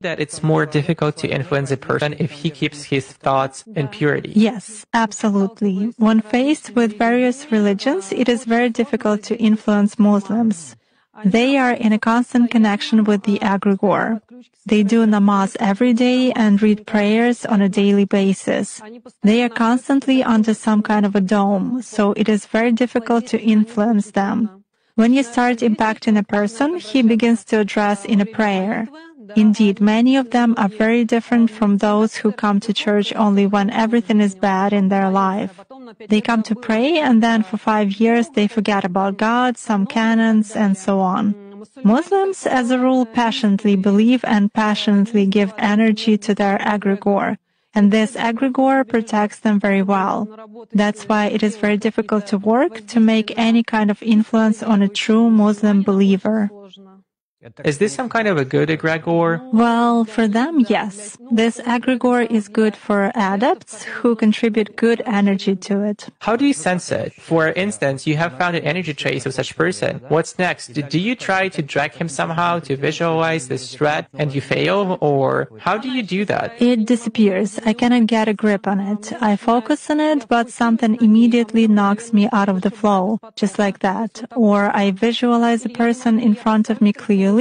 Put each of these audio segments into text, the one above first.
that it's more difficult to influence a person if he keeps his thoughts in purity? Yes, absolutely. When faced with various religions, it is very difficult to influence Muslims. They are in a constant connection with the egregore. They do namaz every day and read prayers on a daily basis. They are constantly under some kind of a dome, so it is very difficult to influence them. When you start impacting a person, he begins to address in a prayer. Indeed, many of them are very different from those who come to church only when everything is bad in their life. They come to pray, and then for 5 years they forget about God, some canons, and so on. Muslims, as a rule, passionately believe and passionately give energy to their egregore, and this egregore protects them very well. That's why it is very difficult to work to make any kind of influence on a true Muslim believer. Is this some kind of a good egregore? Well, for them, yes. This egregore is good for adepts who contribute good energy to it. How do you sense it? For instance, you have found an energy trace of such person. What's next? Do you try to drag him somehow to visualize this threat and you fail? Or how do you do that? It disappears. I cannot get a grip on it. I focus on it, but something immediately knocks me out of the flow, just like that. Or I visualize a person in front of me clearly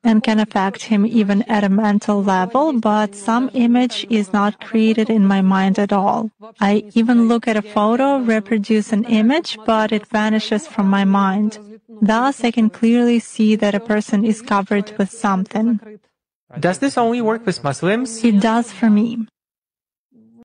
and can affect him even at a mental level, but some image is not created in my mind at all. I even look at a photo, reproduce an image, but it vanishes from my mind. Thus, I can clearly see that a person is covered with something. Does this only work with Muslims? It does for me.